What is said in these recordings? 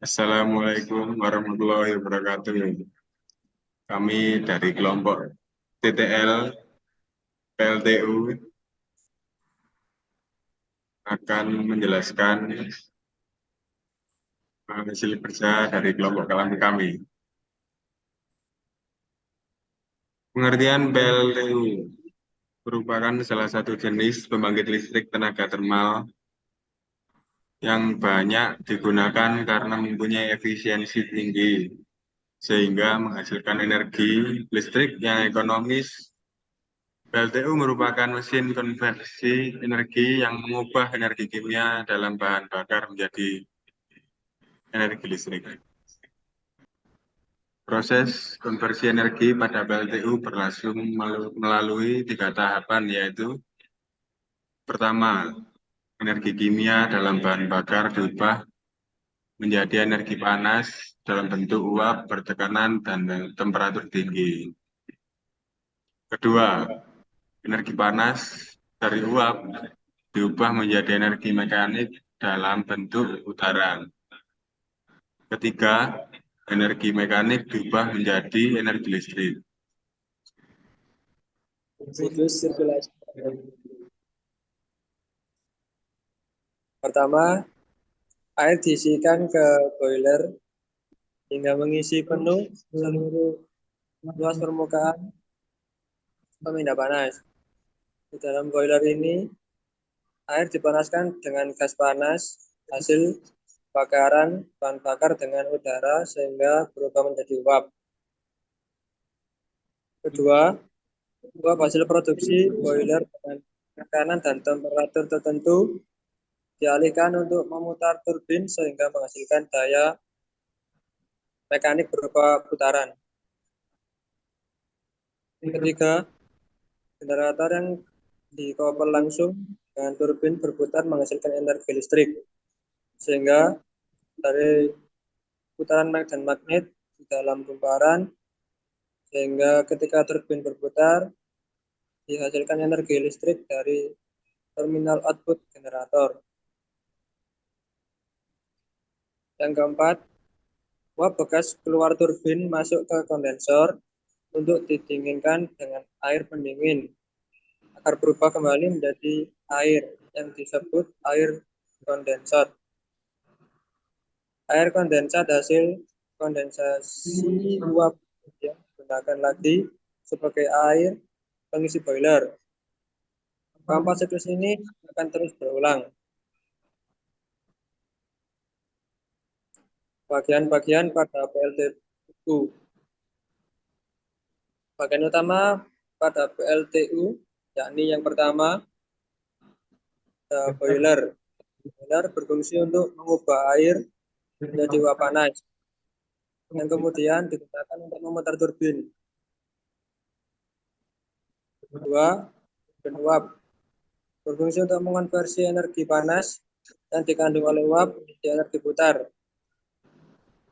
Assalamualaikum warahmatullahi wabarakatuh. Kami dari kelompok TTL PLTU akan menjelaskan hasil kerja dari kelompok kami. Pengertian PLTU merupakan salah satu jenis pembangkit listrik tenaga termal yang banyak digunakan karena mempunyai efisiensi tinggi, sehingga menghasilkan energi listrik yang ekonomis. PLTU merupakan mesin konversi energi yang mengubah energi kimia dalam bahan bakar menjadi energi listrik. Proses konversi energi pada PLTU berlangsung melalui 3 tahapan, yaitu pertama, energi kimia dalam bahan bakar diubah menjadi energi panas dalam bentuk uap bertekanan dan temperatur tinggi. Kedua, energi panas dari uap diubah menjadi energi mekanik dalam bentuk putaran. Ketiga, energi mekanik diubah menjadi energi listrik. Siklus sirkulasi. Pertama, air diisikan ke boiler hingga mengisi penuh seluruh luas permukaan pemindah panas. Di dalam boiler ini, air dipanaskan dengan gas panas hasil bakaran bahan bakar dengan udara sehingga berubah menjadi uap. Kedua, uap hasil produksi boiler dengan tekanan dan temperatur tertentu dialihkan untuk memutar turbin sehingga menghasilkan daya mekanik berupa putaran. Ketiga, generator yang dikoppel langsung dengan turbin berputar menghasilkan energi listrik, sehingga dari putaran dan magnet di dalam kumparan, sehingga ketika turbin berputar dihasilkan energi listrik dari terminal output generator. Yang keempat, uap bekas keluar turbin masuk ke kondensor untuk didinginkan dengan air pendingin agar berubah kembali menjadi air yang disebut air kondensat. Air kondensat hasil kondensasi uap yang digunakan lagi sebagai air pengisi boiler. Keempat siklus ini akan terus berulang. Bagian-bagian pada PLTU. Bagian utama pada PLTU, yakni yang pertama, boiler. Boiler berfungsi untuk mengubah air menjadi uap panas, yang kemudian digunakan untuk memutar turbin. Kedua, turbin uap berfungsi untuk mengonversi energi panas yang dikandung oleh uap menjadi energi putar.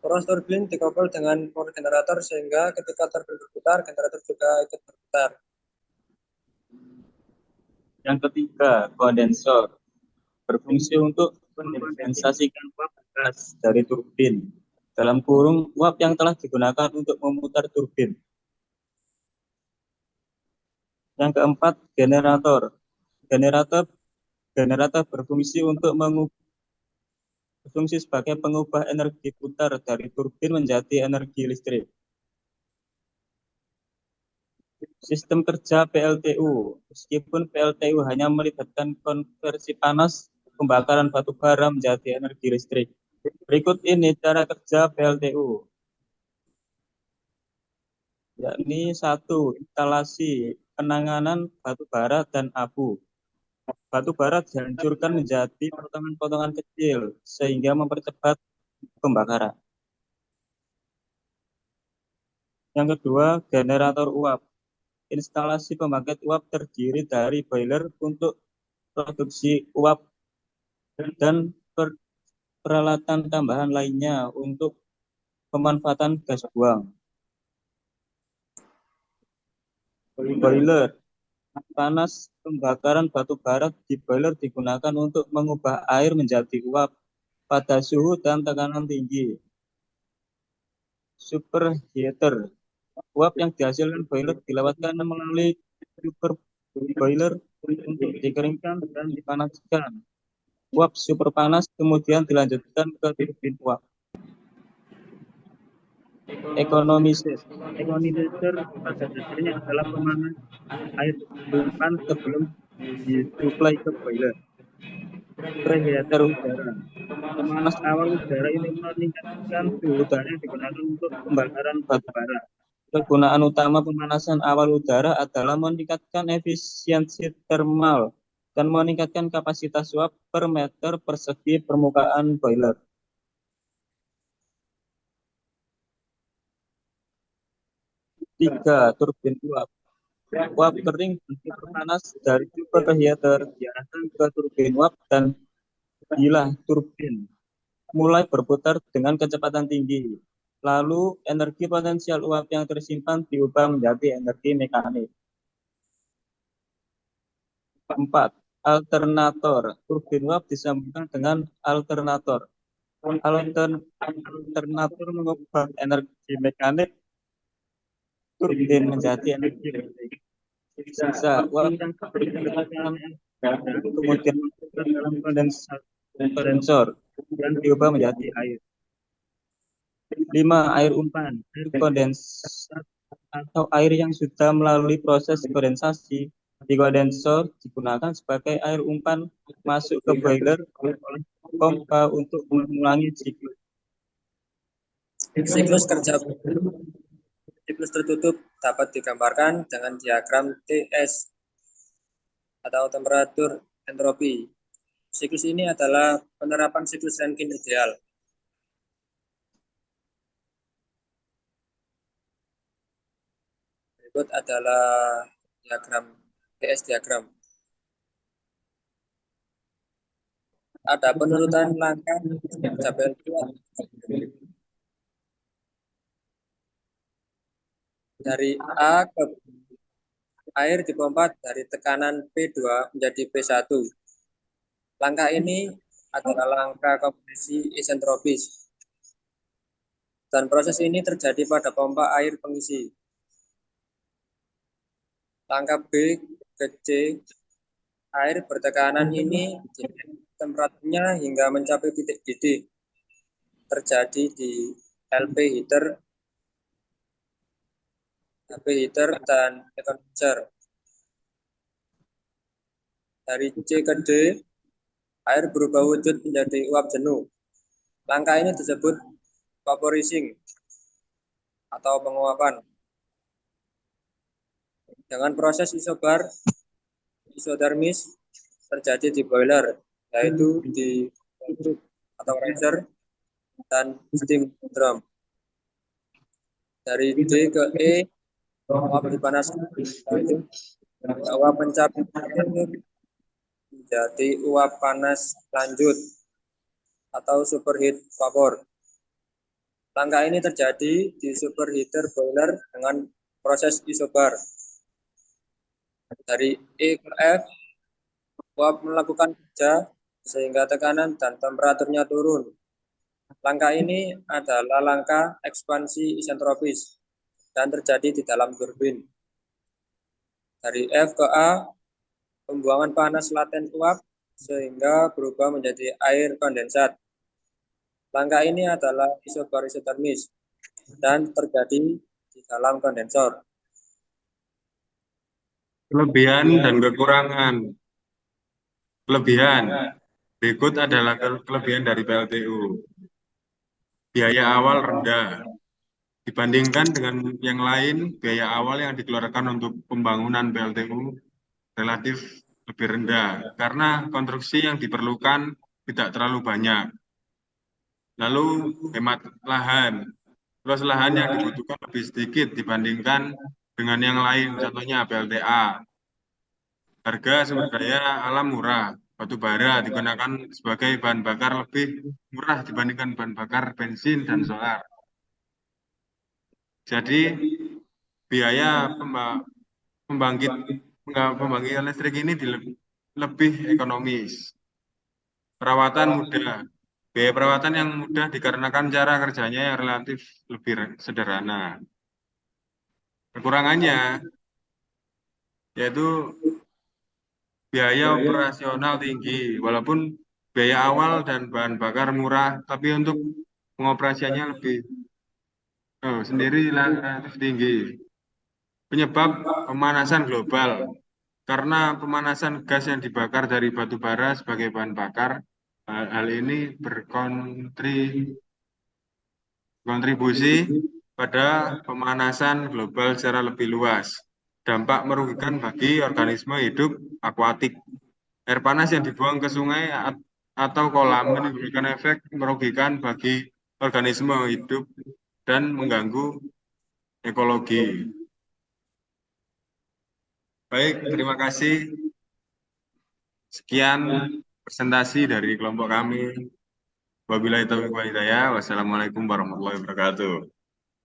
Poros turbin dikoppel dengan poros generator sehingga ketika turbin berputar, generator juga ikut berputar. Yang ketiga, kondensor berfungsi untuk mendensasikan uap gas dari turbin dalam kurung uap yang telah digunakan untuk memutar turbin. Yang keempat, generator. Generator berfungsi untuk berfungsi sebagai pengubah energi putar dari turbin menjadi energi listrik. Sistem kerja PLTU. Meskipun PLTU hanya melibatkan konversi panas pembakaran batu bara menjadi energi listrik. Berikut ini cara kerja PLTU. Yakni 1. Instalasi penanganan batu bara dan abu. Batu bara dihancurkan menjadi potongan-potongan kecil sehingga mempercepat pembakaran. Yang kedua, generator uap. Instalasi pembangkit uap terdiri dari boiler untuk produksi uap dan peralatan tambahan lainnya untuk pemanfaatan gas buang. Boiler. Panas pembakaran batu bara di boiler digunakan untuk mengubah air menjadi uap pada suhu dan tekanan tinggi. Superheater, uap yang dihasilkan boiler dilewatkan melalui super boiler untuk dikeringkan dan dipanaskan. Uap super panas kemudian dilanjutkan ke turbin uap. Economizer pada dasarnya adalah pemanas air umpan sebelum disuplai ke boiler. Preheater udara, pemanas awal udara ini meningkatkan suhu udara yang digunakan untuk pembakaran batu bara. Kegunaan utama pemanasan awal udara adalah meningkatkan efisiensi termal dan meningkatkan kapasitas uap per meter persegi permukaan boiler. Tiga, turbin uap. Uap kering dan super panas dari superheater diarahkan ke turbin uap dan bilah turbin mulai berputar dengan kecepatan tinggi. Lalu energi potensial uap yang tersimpan diubah menjadi energi mekanik. 4. Alternator. Turbin uap disambungkan dengan alternator. Alternator mengubah energi mekanik turbin menjadi energi listrik. Sisa uap yang kemudian masuk ke dalam kondensor dan diubah menjadi air. 5. Air umpan. Air kondensat atau air yang sudah melalui proses kondensasi di kondensor digunakan sebagai air umpan masuk ke boiler oleh pompa untuk mengulangi siklus. Siklus kerja siklus tertutup dapat digambarkan dengan diagram TS atau temperatur entropi. Siklus ini adalah penerapan siklus Rankine ideal. Berikut adalah diagram TS diagram. Ada penurutan langkah pencapaian dari A ke air dipompa dari tekanan P2 menjadi P1. Langkah ini adalah langkah kompresi isentropis. Dan proses ini terjadi pada pompa air pengisi. Langkah B ke C, air bertekanan ini temperaturnya hingga mencapai titik didih. Terjadi di LP heater, HP heater, dan economizer. Dari C ke D, air berubah wujud menjadi uap jenuh. Langkah ini disebut vaporizing atau penguapan. Dengan proses isobar, isotermis terjadi di boiler, yaitu di atau riser dan steam drum. Dari D ke E, uap dipanaskan, uap mencapai menjadi uap panas lanjut atau superheat vapor. Langkah ini terjadi di superheater boiler dengan proses isobar. Dari E ke F, uap melakukan kerja sehingga tekanan dan temperaturnya turun. Langkah ini adalah langkah ekspansi isentropis dan terjadi di dalam turbin. Dari F ke A, pembuangan panas laten uap sehingga berubah menjadi air kondensat. Langkah ini adalah isobar isotermis dan terjadi di dalam kondensor. Kelebihan dan kekurangan. Kelebihan. Berikut adalah kelebihan dari PLTU. Biaya awal rendah. Dibandingkan dengan yang lain, biaya awal yang dikeluarkan untuk pembangunan PLTU relatif lebih rendah karena konstruksi yang diperlukan tidak terlalu banyak. Lalu hemat lahan. Terus lahan yang dibutuhkan lebih sedikit dibandingkan dengan yang lain, contohnya PLTA. Harga sumber daya alam murah. Batu bara digunakan sebagai bahan bakar lebih murah dibandingkan bahan bakar bensin dan solar. Jadi biaya pembangkit listrik ini lebih ekonomis. Perawatan mudah. Biaya perawatan yang mudah dikarenakan cara kerjanya yang relatif lebih sederhana. Kekurangannya yaitu biaya operasional tinggi, walaupun biaya awal dan bahan bakar murah, tapi untuk pengoperasiannya lebih sendiri relatif tinggi. Penyebab pemanasan global, karena pemanasan gas yang dibakar dari batu bara sebagai bahan bakar, hal ini berkontribusi pada pemanasan global secara lebih luas. Dampak merugikan bagi organisme hidup akuatik. Air panas yang dibuang ke sungai atau kolam menimbulkan efek merugikan bagi organisme hidup dan mengganggu ekologi. Baik, terima kasih. Sekian presentasi dari kelompok kami. Wabillahi taufiq wal hidayah. Wassalamualaikum warahmatullahi wabarakatuh.